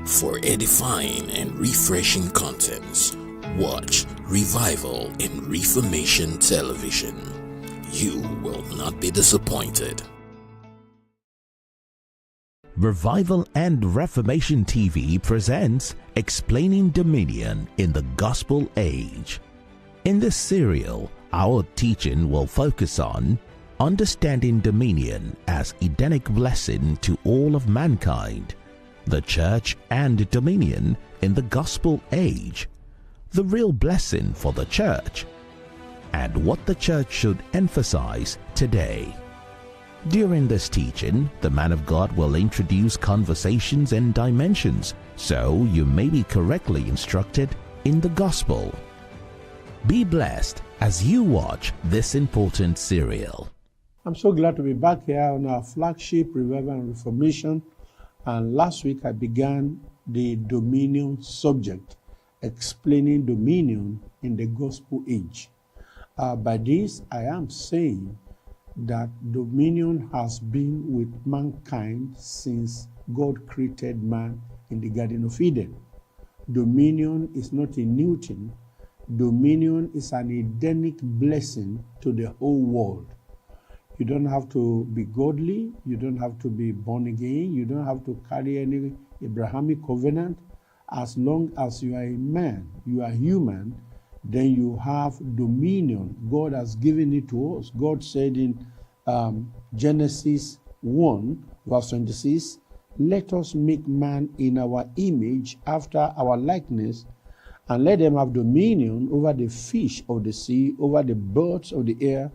For edifying and refreshing contents, watch Revival in Reformation Television. You will not be disappointed. Revival and Reformation TV presents Explaining Dominion in the Gospel Age. In this serial, our teaching will focus on understanding dominion as Edenic blessing to all of mankind, the church and dominion in the Gospel Age, the real blessing for the church, and what the church should emphasize today. During this teaching, the man of God will introduce conversations and dimensions so you may be correctly instructed in the gospel. Be blessed as you watch this important serial. I'm so glad to be back here on our flagship Revival and Reformation. And last week I began the dominion subject, explaining dominion in the gospel age. By this, I am saying that dominion has been with mankind since God created man in the Garden of Eden. Dominion is not a new thing. Dominion is an Edenic blessing to the whole world. You don't have to be godly. You don't have to be born again. You don't have to carry any Abrahamic covenant. As long as you are a man, you are human, then you have dominion. God has given it to us. God said in Genesis 1, verse 26, "Let us make man in our image, after our likeness, and let them have dominion over the fish of the sea, over the birds of the air,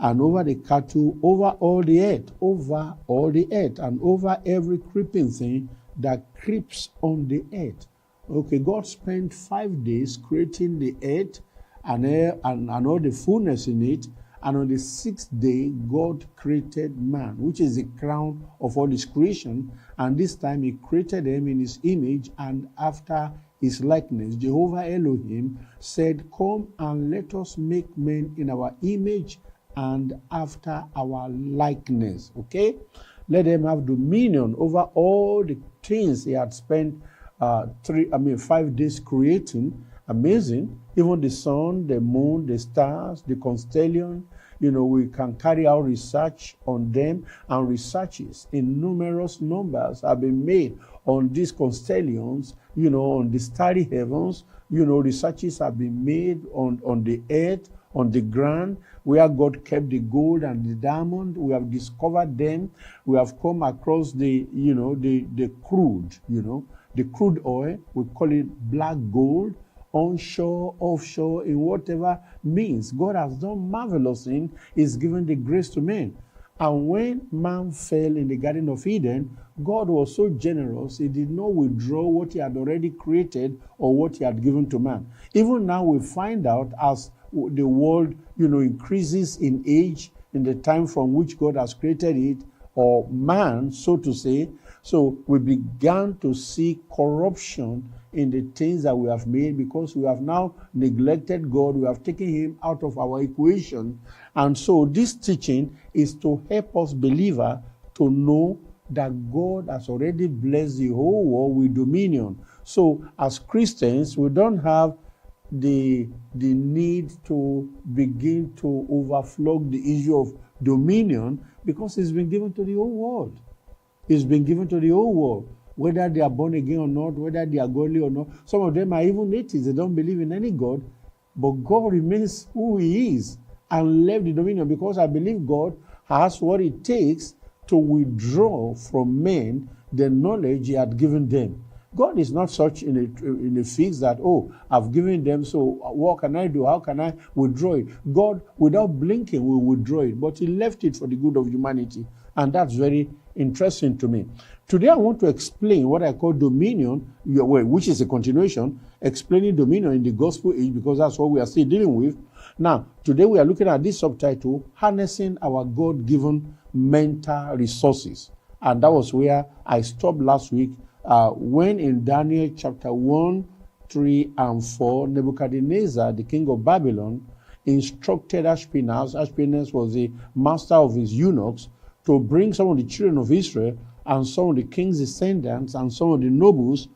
and over the cattle, over all the earth, and over every creeping thing that creeps on the earth." Okay, God spent 5 days creating the earth and air and all the fullness in it. And on the sixth day, God created man, which is the crown of all his creation. And this time he created him in his image and after his likeness. Jehovah Elohim said, "Come and let us make men in our image and after our likeness." Okay? Let them have dominion over all the things he had spent 5 days creating. Amazing. Even the sun, the moon, the stars, the constellation, we can carry out research on them, and researches in numerous numbers have been made on these constellations, on the starry heavens. Researches have been made on the earth, on the ground, where God kept the gold and the diamond. We have discovered them. We have come across the crude oil. We call it black gold. Onshore, offshore, in whatever means. God has done marvelous things. He's given the grace to men. And when man fell in the Garden of Eden, God was so generous, he did not withdraw what he had already created or what he had given to man. Even now we find out as the world, increases in age, in the time from which God has created it, or man, so to say. So we began to see corruption in the things that we have made because we have now neglected God. We have taken him out of our equation. And so this teaching is to help us believer to know that God has already blessed the whole world with dominion. So as Christians, we don't have the need to begin to overflow the issue of dominion because it's been given to the whole world. It's been given to the whole world. Whether they are born again or not, whether they are godly or not. Some of them are even atheists. They don't believe in any God. But God remains who he is and left the dominion because I believe God has what it takes to withdraw from men the knowledge he had given them. God is not such in a fix that, I've given them, so what can I do? How can I withdraw it? God, without blinking, will withdraw it. But he left it for the good of humanity. And that's very interesting to me. Today I want to explain what I call dominion, which is a continuation, explaining dominion in the gospel age, because that's what we are still dealing with. Now, today we are looking at this subtitle, Harnessing Our God-Given Mental Resources. And that was where I stopped last week, when in Daniel chapter 1, 3, and 4, Nebuchadnezzar, the king of Babylon, instructed Ashpenaz. Ashpenaz was the master of his eunuchs, to bring some of the children of Israel and some of the king's descendants and some of the nobles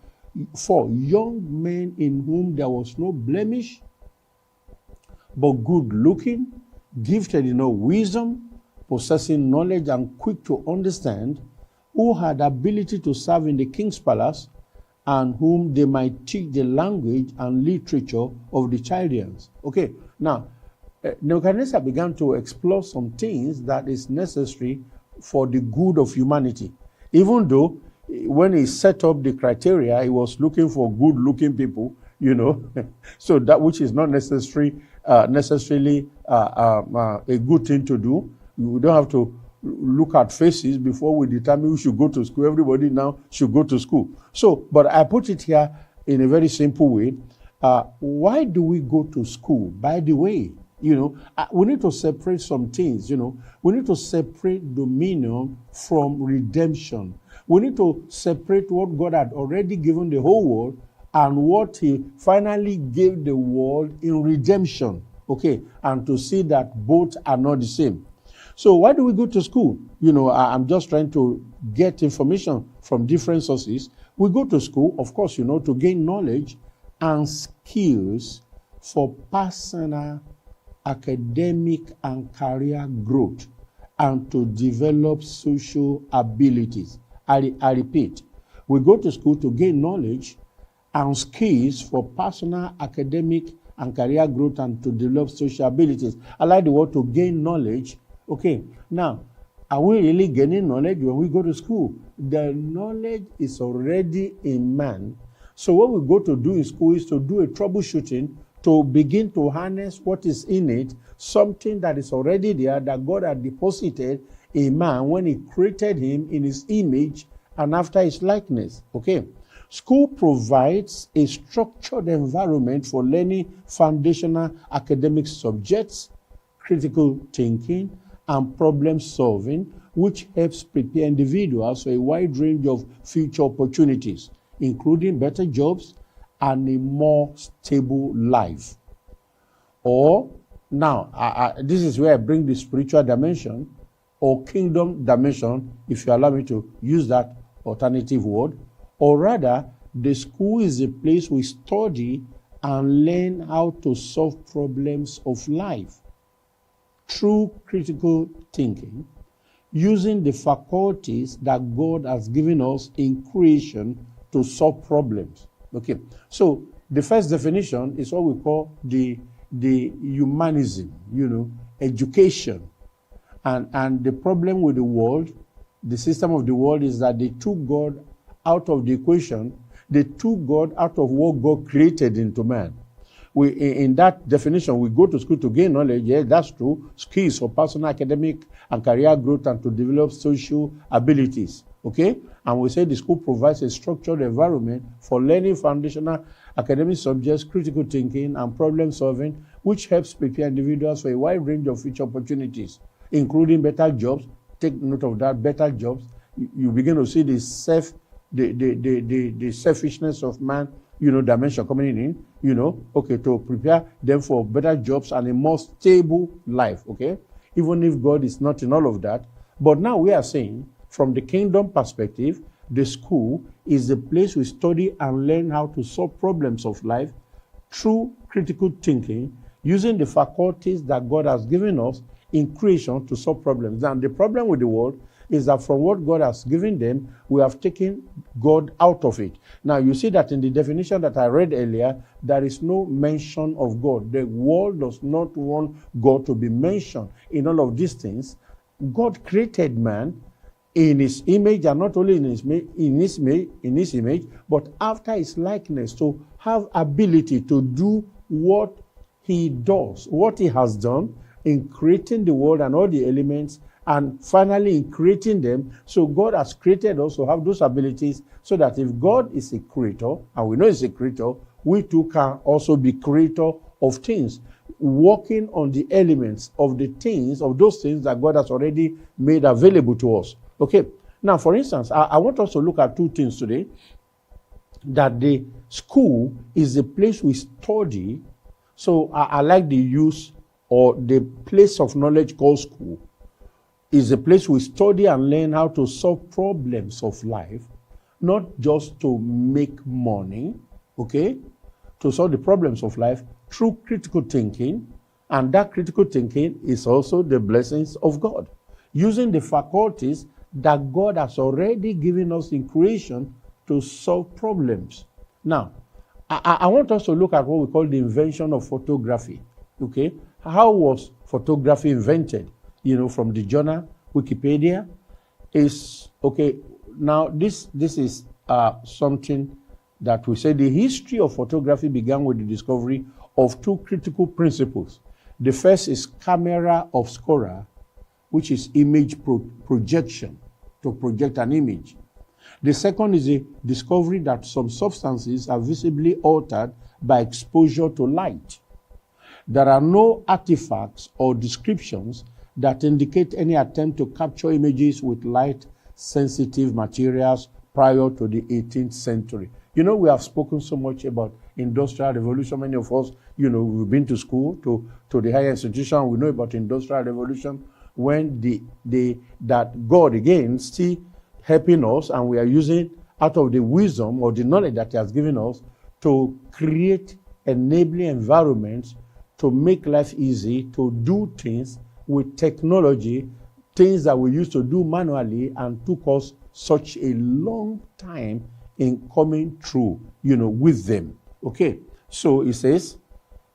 for young men in whom there was no blemish, but good looking, gifted in all wisdom, possessing knowledge and quick to understand, who had ability to serve in the king's palace, and whom they might teach the language and literature of the Chaldeans. Okay, now, Nebuchadnezzar began to explore some things that is necessary for the good of humanity. Even though when he set up the criteria, he was looking for good-looking people, so that which is not necessarily a good thing to do. We don't have to look at faces before we determine who should go to school. Everybody now should go to school. So, but I put it here in a very simple way. Why do we go to school? By the way, we need to separate some things, We need to separate dominion from redemption. We need to separate what God had already given the whole world and what he finally gave the world in redemption. Okay, and to see that both are not the same. So why do we go to school? I'm just trying to get information from different sources. We go to school, of course, to gain knowledge and skills for personal, academic, and career growth, and to develop social abilities. I repeat, we go to school to gain knowledge and skills for personal, academic, and career growth, and to develop social abilities. I like the word to gain knowledge. Okay, now, are we really gaining knowledge when we go to school? The knowledge is already in man. So what we go to do in school is to do a troubleshooting, to begin to harness what is in it, something that is already there, that God had deposited in man when he created him in his image and after his likeness. Okay, school provides a structured environment for learning foundational academic subjects, critical thinking, and problem solving, which helps prepare individuals for a wide range of future opportunities, including better jobs and a more stable life. Or, now, this is where I bring the spiritual dimension or kingdom dimension, if you allow me to use that alternative word. Or rather, the school is a place we study and learn how to solve problems of life through critical thinking, using the faculties that God has given us in creation to solve problems. Okay, so the first definition is what we call the humanism, education. And the problem with the world, the system of the world, is that they took God out of the equation. They took God out of what God created into man. In that definition, we go to school to gain knowledge. Yes, that's true. Skills for personal, academic, and career growth, and to develop social abilities. Okay? And we say the school provides a structured environment for learning foundational academic subjects, critical thinking, and problem solving, which helps prepare individuals for a wide range of future opportunities, including better jobs. Take note of that, better jobs. You begin to see the selfishness of man, dimension coming in, to prepare them for better jobs and a more stable life, okay? Even if God is not in all of that. But now we are saying, from the kingdom perspective, the school is the place we study and learn how to solve problems of life through critical thinking, using the faculties that God has given us in creation to solve problems. And the problem with the world is that from what God has given them, we have taken God out of it. Now, you see that in the definition that I read earlier, there is no mention of God. The world does not want God to be mentioned in all of these things. God created man in his image, and not only in his image, but after his likeness, to have ability to do what he does, what he has done in creating the world and all the elements, and finally in creating them. So God has created us to have those abilities, so that if God is a creator, and we know he's a creator, we too can also be creator of things, working on the elements of the things, of those things that God has already made available to us. Okay, now for instance, I want us to look at two things today. That the school is the place we study. So I like the use, or the place of knowledge called school is a place we study and learn how to solve problems of life not just to make money, okay, to solve the problems of life through critical thinking. And that critical thinking is also the blessings of God, using the faculties that God has already given us in creation to solve problems. Now, I want us to look at what we call the invention of photography. Okay, how was photography invented? From the journal Wikipedia is okay. Now, this is something that we say the history of photography began with the discovery of two critical principles. The first is camera obscura, which is image projection, to project an image. The second is the discovery that some substances are visibly altered by exposure to light. There are no artifacts or descriptions that indicate any attempt to capture images with light-sensitive materials prior to the 18th century. We have spoken so much about Industrial Revolution. Many of us, we've been to school, to the higher institution. We know about Industrial Revolution, when that God, again, still helping us, and we are using out of the wisdom or the knowledge that He has given us to create enabling environments to make life easy, to do things with technology, things that we used to do manually and took us such a long time in coming through, with them. Okay, so it says,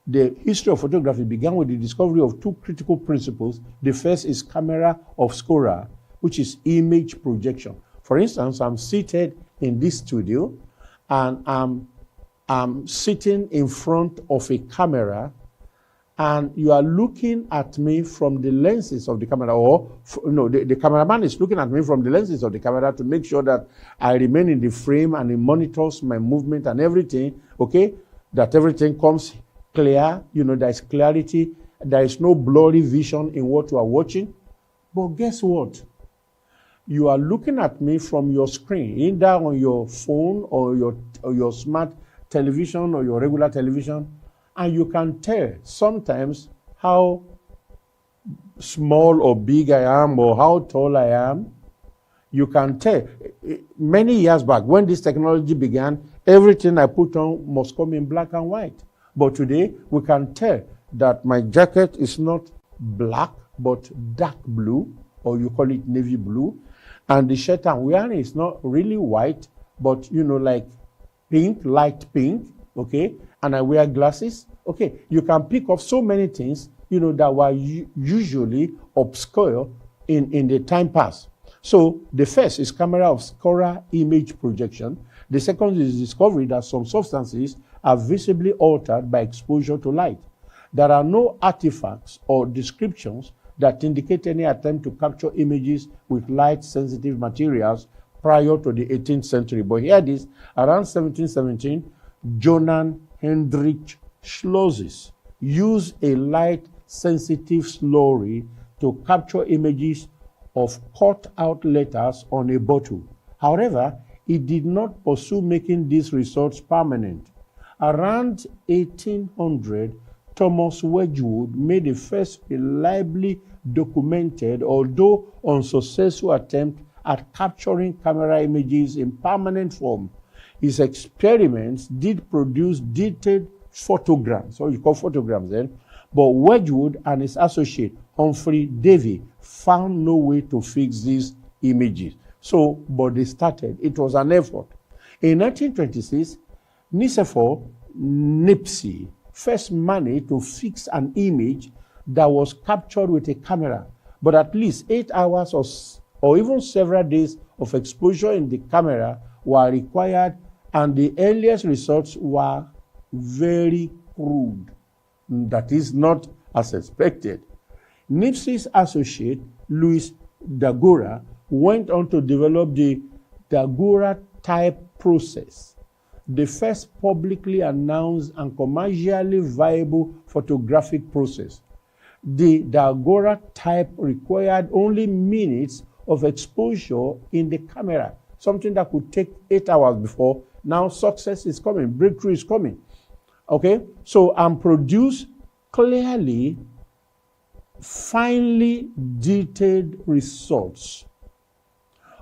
the history of photography began with the discovery of two critical principles. The first is camera obscura, which is image projection. For instance, I'm seated in this studio, and I'm sitting in front of a camera, and you are looking at me from the lenses of the camera, or the cameraman is looking at me from the lenses of the camera to make sure that I remain in the frame, and it monitors my movement and everything, okay, that everything comes clear, there is clarity, there is no blurry vision in what you are watching. But guess what? You are looking at me from your screen, either on your phone or your smart television or your regular television, and you can tell sometimes how small or big I am or how tall I am. You can tell. Many years back, when this technology began, everything I put on must come in black and white. But today, we can tell that my jacket is not black, but dark blue, or you call it navy blue. And the shirt I'm wearing is not really white, but, like pink, light pink, okay? And I wear glasses. Okay, you can pick up so many things, that were usually obscure in the time past. So the first is camera obscura image projection. The second is discovery that some substances are visibly altered by exposure to light. There are no artifacts or descriptions that indicate any attempt to capture images with light-sensitive materials prior to the 18th century. But here it is, around 1717, Johann Heinrich Schlosser used a light-sensitive slurry to capture images of cut-out letters on a bottle. However, he did not pursue making these results permanent. Around 1800, Thomas Wedgwood made the first reliably documented, although unsuccessful, attempt at capturing camera images in permanent form. His experiments did produce detailed photograms, or you call photograms then, but Wedgwood and his associate Humphrey Davy found no way to fix these images. So, but they started. It was an effort. In 1926, Nicephore Niepce first managed to fix an image that was captured with a camera, but at least 8 hours or even several days of exposure in the camera were required, and the earliest results were very crude. That is not as expected. Niepce's associate, Louis Daguerre, went on to develop the Daguerre type process, the first publicly announced and commercially viable photographic process. The Daguerre type required only minutes of exposure in the camera, something that could take 8 hours before. Now success is coming, breakthrough is coming. Okay, so and produce clearly, finely detailed results.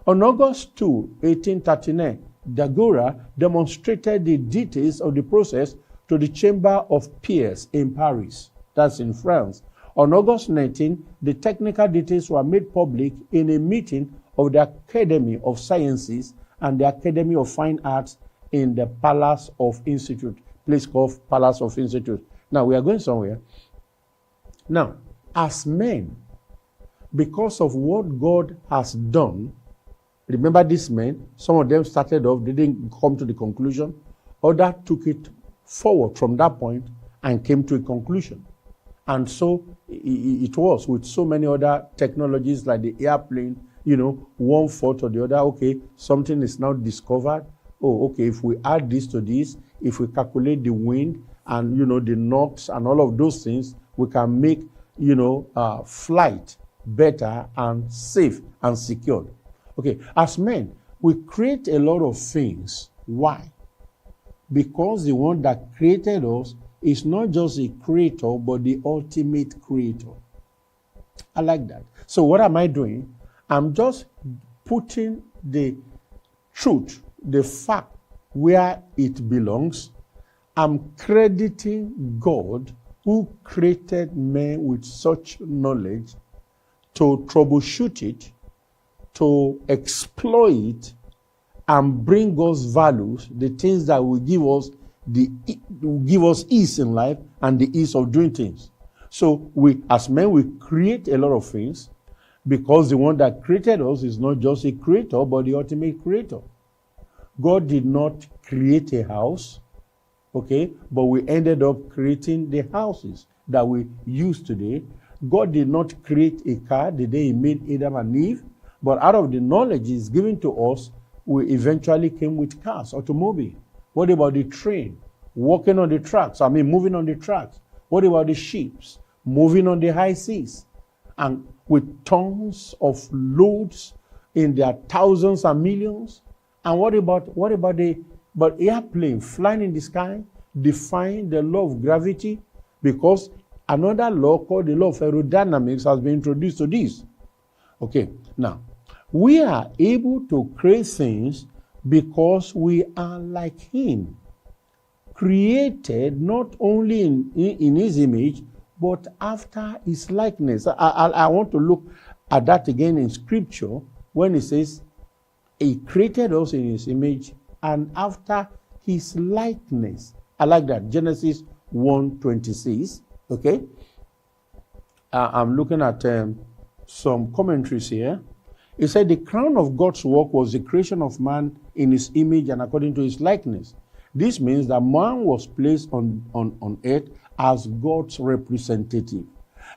On August 2, 1839, Dagora demonstrated the details of the process to the Chamber of Peers in Paris, that's in France. On August 19, the technical details were made public in a meeting of the Academy of Sciences and the Academy of Fine Arts in the Palace of Institute, place called Palace of Institute. Now, we are going somewhere. Now, as men, because of what God has done, remember these men, some of them started off, they didn't come to the conclusion, others took it forward from that point and came to a conclusion. And so it was with so many other technologies like the airplane, one thought or the other, okay, something is now discovered. Oh, okay, if we add this to this, if we calculate the wind and, the knots and all of those things, we can make, flight better and safe and secured. Okay, as men, we create a lot of things. Why? Because the one that created us is not just a creator, but the ultimate creator. I like that. So what am I doing? I'm just putting the truth, the fact, where it belongs. I'm crediting God who created men with such knowledge to troubleshoot it, to exploit and bring us values, the things that will give us ease in life and the ease of doing things. So we, as men, we create a lot of things because the one that created us is not just a creator, but the ultimate creator. God did not create a house, okay, but we ended up creating the houses that we use today. God did not create a car the day he made Adam and Eve, but out of the knowledge he's given to us, we eventually came with cars, automobile. What about the train? Walking on the tracks, moving on the tracks. What about the ships? Moving on the high seas. And with tons of loads in their thousands and millions. And what about the airplane flying in the sky, defying the law of gravity? Because another law called the law of aerodynamics has been introduced to this. Okay, now, we are able to create things because we are like him, created not only in his image, but after his likeness. I want to look at that again in scripture when it says he created us in his image and after his likeness. I like that. Genesis 1:26. Okay. I'm looking at some commentaries here. It said the crown of God's work was the creation of man in his image and according to his likeness. This means that man was placed on earth as God's representative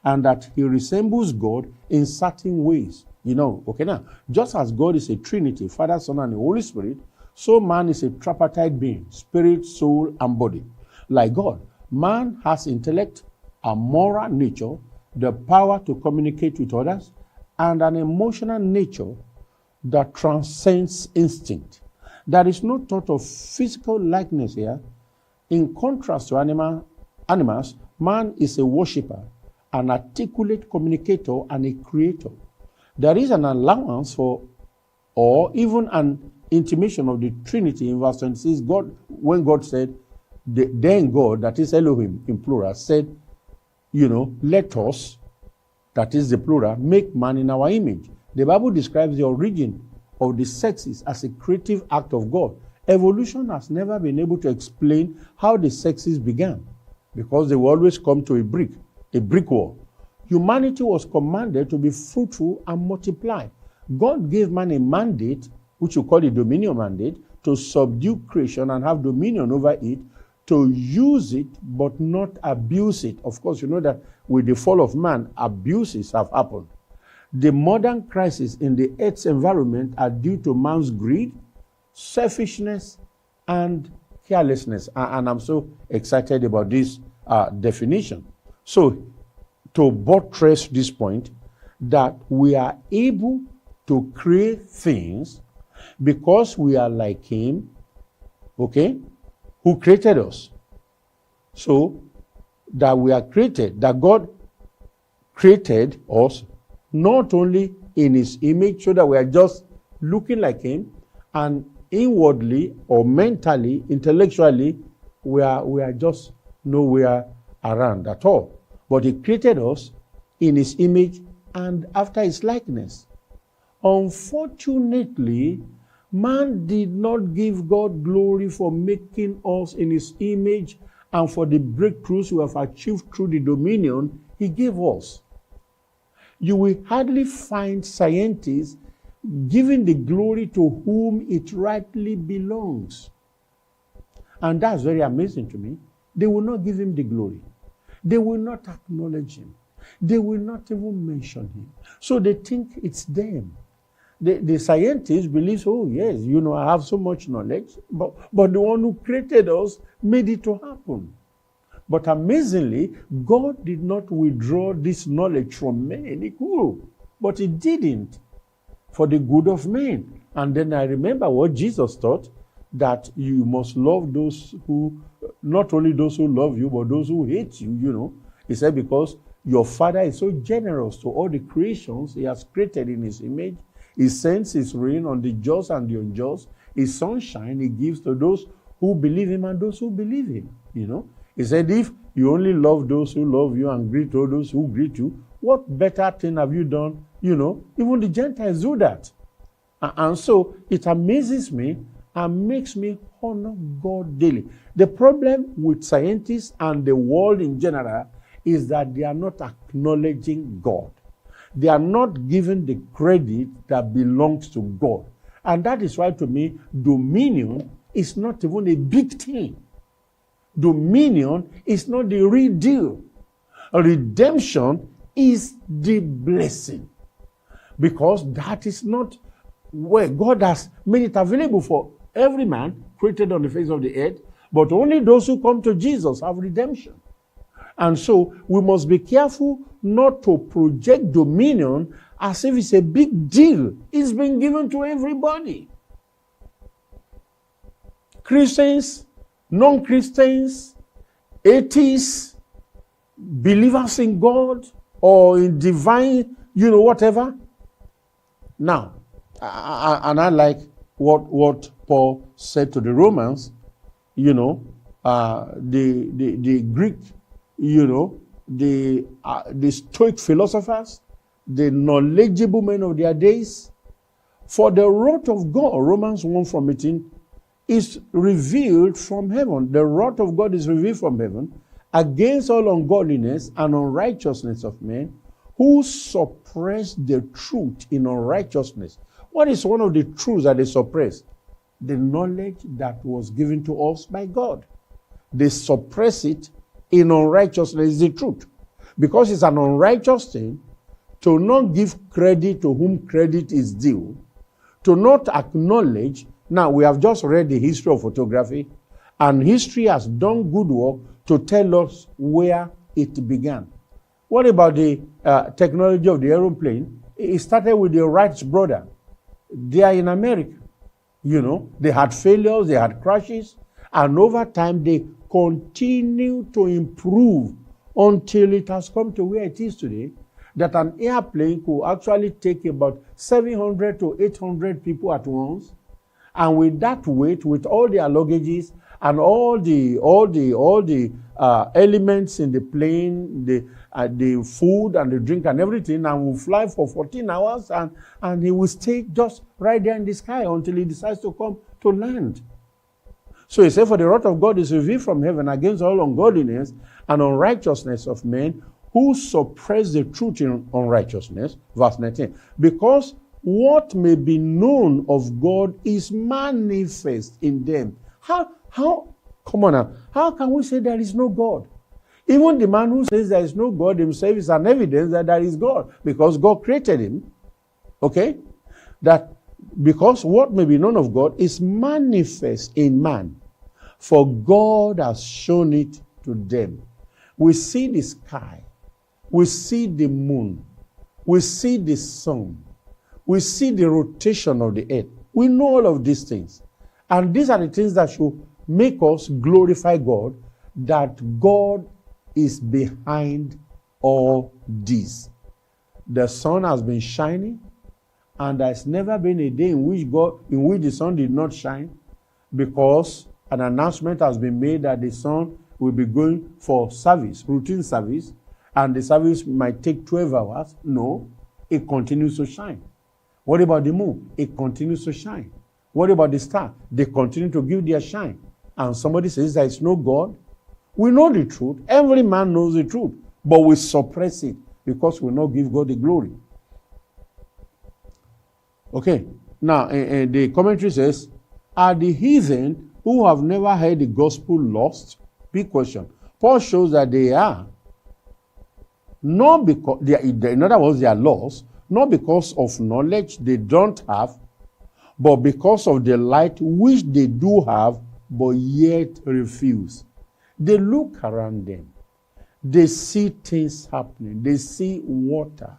and that he resembles God in certain ways. Okay, now, just as God is a Trinity, Father, Son, and the Holy Spirit, so man is a tripartite being, spirit, soul, and body. Like God, man has intellect, a moral nature, the power to communicate with others, and an emotional nature that transcends instinct. There is no thought of physical likeness here. In contrast to animals, man is a worshipper, an articulate communicator, and a creator. There is an allowance for, or even an intimation of the Trinity in verse 26. When God said, then God, that is Elohim in plural, said, let us, that is the plural, make man in our image. The Bible describes the origin of the sexes as a creative act of God. Evolution has never been able to explain how the sexes began because they will always come to a brick wall. Humanity was commanded to be fruitful and multiply. God gave man a mandate, which we call the dominion mandate, to subdue creation and have dominion over it, to use it but not abuse it. Of course, you know that with the fall of man, abuses have happened. The modern crisis in the Earth's environment are due to man's greed, selfishness, and carelessness. And I'm so excited about this definition. So, to buttress this point, that we are able to create things because we are like him, okay, who created us. So, that we are created, that God created us not only in his image so that we are just looking like him, and inwardly or mentally, intellectually, we are just nowhere around at all. But he created us in his image and after his likeness. Unfortunately, man did not give God glory for making us in his image and for the breakthroughs we have achieved through the dominion he gave us. You will hardly find scientists giving the glory to whom it rightly belongs. And that's very amazing to me. They will not give him the glory. They will not acknowledge him. They will not even mention him. So they think it's them. The scientists believe, oh yes, I have so much knowledge, but the one who created us made it to happen. But amazingly, God did not withdraw this knowledge from men. He could, but he didn't, for the good of men. And then I remember what Jesus taught, that you must love those who, not only those who love you, but those who hate you, He said, because your Father is so generous to all the creations he has created in his image. He sends his rain on the just and the unjust. His sunshine he gives to those who believe him and those who believe him. He said, if you only love those who love you and greet all those who greet you, what better thing have you done? Even the Gentiles do that. And so it amazes me and makes me honor God daily. The problem with scientists and the world in general is that they are not acknowledging God. They are not giving the credit that belongs to God. And that is why, to me, dominion is not even a big thing. Dominion is not the real deal. Redemption is the blessing. Because that is not where God has made it available for every man created on the face of the earth, but only those who come to Jesus have redemption. And so we must be careful not to project dominion as if it's a big deal. It's been given to everybody. Christians, non-Christians, atheists, believers in God or in divine, whatever. Now, and I like what Paul said to the Romans, the Greek, the Stoic philosophers, the knowledgeable men of their days. For the wrath of God, Romans 1:18, is revealed from heaven. The wrath of God is revealed from heaven against all ungodliness and unrighteousness of men who suppress the truth in unrighteousness. What is one of the truths that they suppress? The knowledge that was given to us by God. They suppress it in unrighteousness, is the truth. Because it's an unrighteous thing to not give credit to whom credit is due, to not acknowledge. Now, we have just read the history of photography, and history has done good work to tell us where it began. What about the technology of the aeroplane? It started with the Wright brothers. They are in America. They had failures, they had crashes, and over time they continue to improve until it has come to where it is today, that an airplane could actually take about 700 to 800 people at once, and with that weight, with all their luggages and all the elements in the plane, the food and the drink and everything, and will fly for 14 hours, and he will stay just right there in the sky until he decides to come to land. So he said, for the wrath of God is revealed from heaven against all ungodliness and unrighteousness of men who suppress the truth in unrighteousness. Verse 19. Because what may be known of God is manifest in them. How, come on now, how can we say there is no God? Even the man who says there is no God himself is an evidence that there is God, because God created him. Okay? That because what may be known of God is manifest in man, for God has shown it to them. We see the sky, we see the moon, we see the sun, we see the rotation of the earth. We know all of these things. And these are the things that should make us glorify God, that God is behind all this. The sun has been shining, And there's never been a day in which the sun did not shine, because an announcement has been made that the sun will be going for service, routine service, and the service might take 12 hours. No, it continues to shine. What about the moon? It continues to shine. What about the star? They continue to give their shine. And somebody says there is no God. We know the truth. Every man knows the truth. But we suppress it because we will not give God the glory. Okay. Now, the commentary says, are the heathen who have never heard the gospel lost? Big question. Paul shows that they are. Not because, in other words, they are lost, not because of knowledge they don't have, but because of the light which they do have, but yet refuse. They look around them. They see things happening. They see water.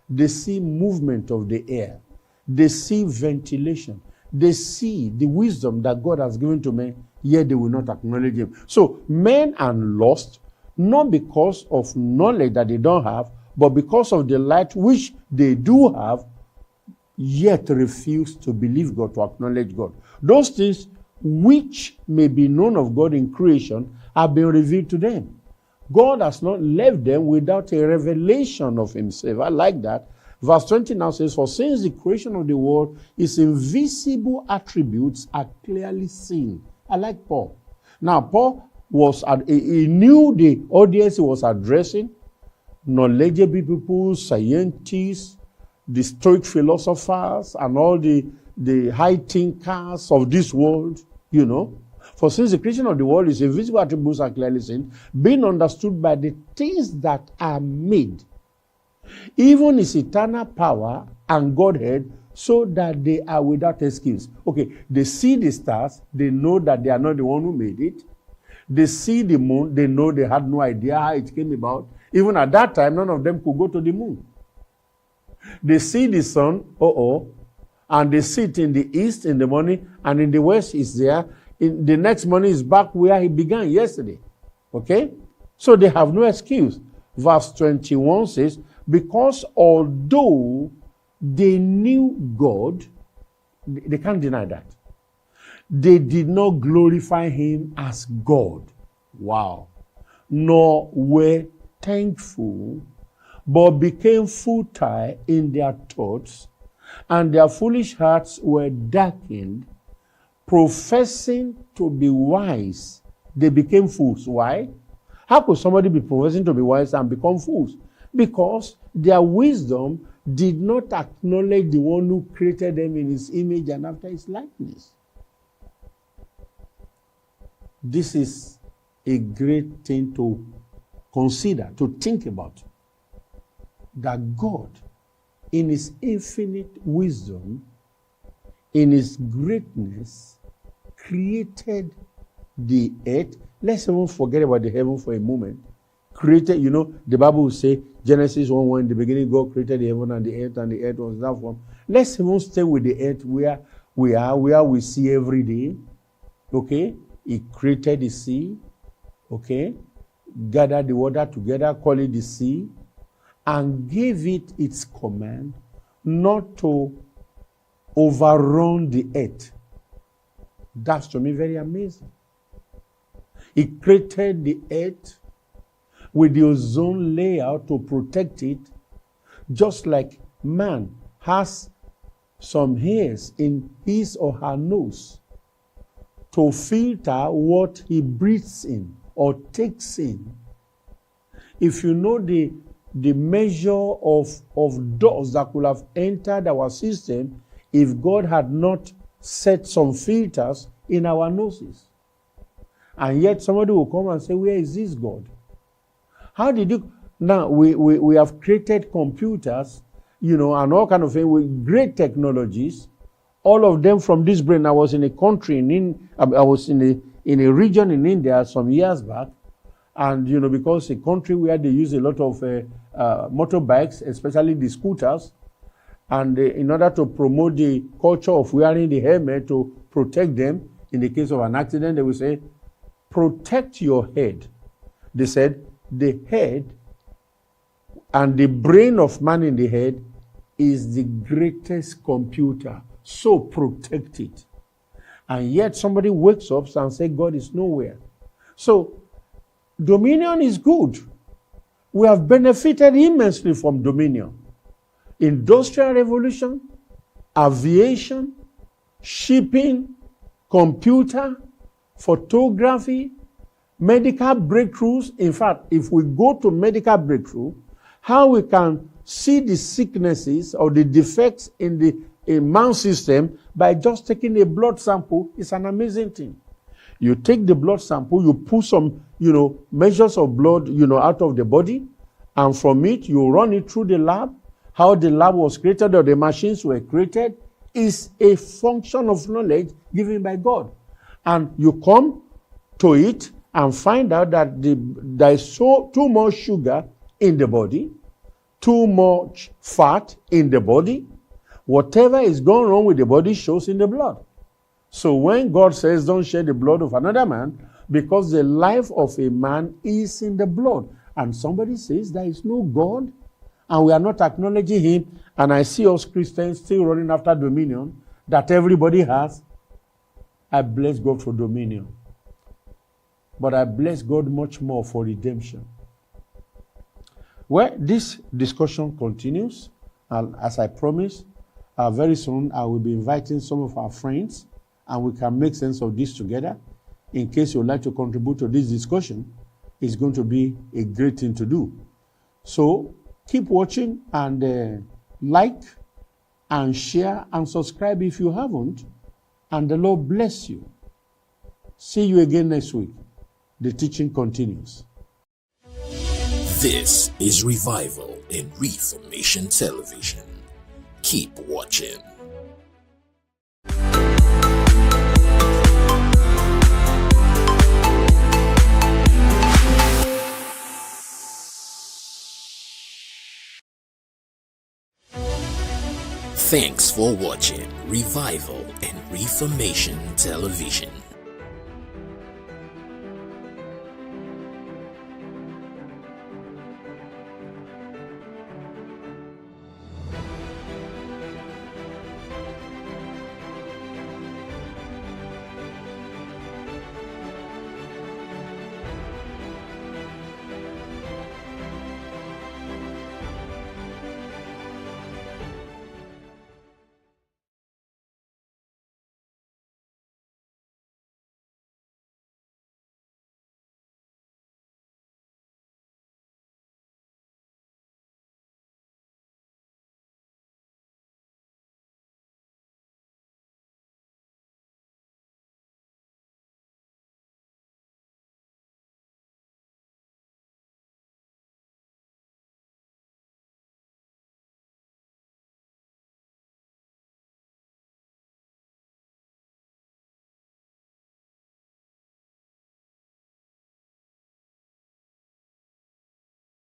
They see movement of the air. They see ventilation. They see the wisdom that God has given to men, yet they will not acknowledge him. So men are lost, not because of knowledge that they don't have, but because of the light which they do have, yet refuse to believe God, to acknowledge God. Those things which may be known of God in creation have been revealed to them. God has not left them without a revelation of himself. I like that. Verse 20 now says, for since the creation of the world, his invisible attributes are clearly seen. I like Paul. Now, Paul he knew the audience he was addressing, knowledgeable people, scientists, the Stoic philosophers, and all the high thinkers of this world, you know. For since the creation of the world, his invisible attributes are clearly seen, being understood by the things that are made, even his eternal power and Godhead, so that they are without excuse. Okay, they see the stars, they know that they are not the one who made it. They see the moon, they know they had no idea how it came about. Even at that time, none of them could go to the moon. They see the sun, and they see it in the east in the morning, and in the west is there. In the next morning is back where he began yesterday. Okay? So they have no excuse. Verse 21 says, because although they knew God, they can't deny that, they did not glorify him as God. Wow. Nor were thankful, but became futile in their thoughts, and their foolish hearts were darkened. Professing to be wise, they became fools. Why? How could somebody be professing to be wise and become fools? Because their wisdom did not acknowledge the one who created them in his image and after his likeness. This is a great thing to consider, to think about. That God, in his infinite wisdom, in his greatness, created the earth. Let's even forget about the heaven for a moment. Created, the Bible will say, Genesis 1:1, in the beginning God created the heaven and the earth was that form. Let's even stay with the earth where we are, where we see every day. Okay? He created the sea. Okay? Gathered the water together, call it the sea, and gave it its command not to overrun the earth. That's to me very amazing. He created the earth with the ozone layer to protect it, just like man has some hairs in his or her nose to filter what he breathes in or takes in. If you know the measure of dust that could have entered our system if God had not set some filters in our noses. And yet somebody will come and say, where is this God? How did you... Now, we have created computers, and all kind of things with great technologies, all of them from this brain. I was in a country, I was in a region in India some years back, and, because a country where they use a lot of motorbikes, especially the scooters, and in order to promote the culture of wearing the helmet to protect them, in the case of an accident, they will say, protect your head. They said, the head and the brain of man in the head is the greatest computer, so protect it. And yet somebody wakes up and says God is nowhere. So dominion is good. We have benefited immensely from dominion. Industrial revolution, aviation, shipping, computer, photography, medical breakthroughs. In fact, if we go to medical breakthrough, how we can see the sicknesses or the defects in the immune system by just taking a blood sample is an amazing thing. You take the blood sample, you pull some, measures of blood, out of the body, and from it, you run it through the lab. How the lab was created or the machines were created is a function of knowledge given by God. And you come to it and find out that there is too much sugar in the body, too much fat in the body. Whatever is going wrong with the body shows in the blood. So when God says don't share the blood of another man, because the life of a man is in the blood, and somebody says there is no God, and we are not acknowledging him, and I see us Christians still running after dominion that everybody has, I bless God for dominion. But I bless God much more for redemption. Well, this discussion continues, and as I promised, very soon I will be inviting some of our friends, and we can make sense of this together. In case you would like to contribute to this discussion, it's going to be a great thing to do. So keep watching and like and share and subscribe if you haven't. And the Lord bless you. See you again next week. The teaching continues. This is Revival in Reformation Television. Keep watching. Thanks for watching Revival and Reformation Television.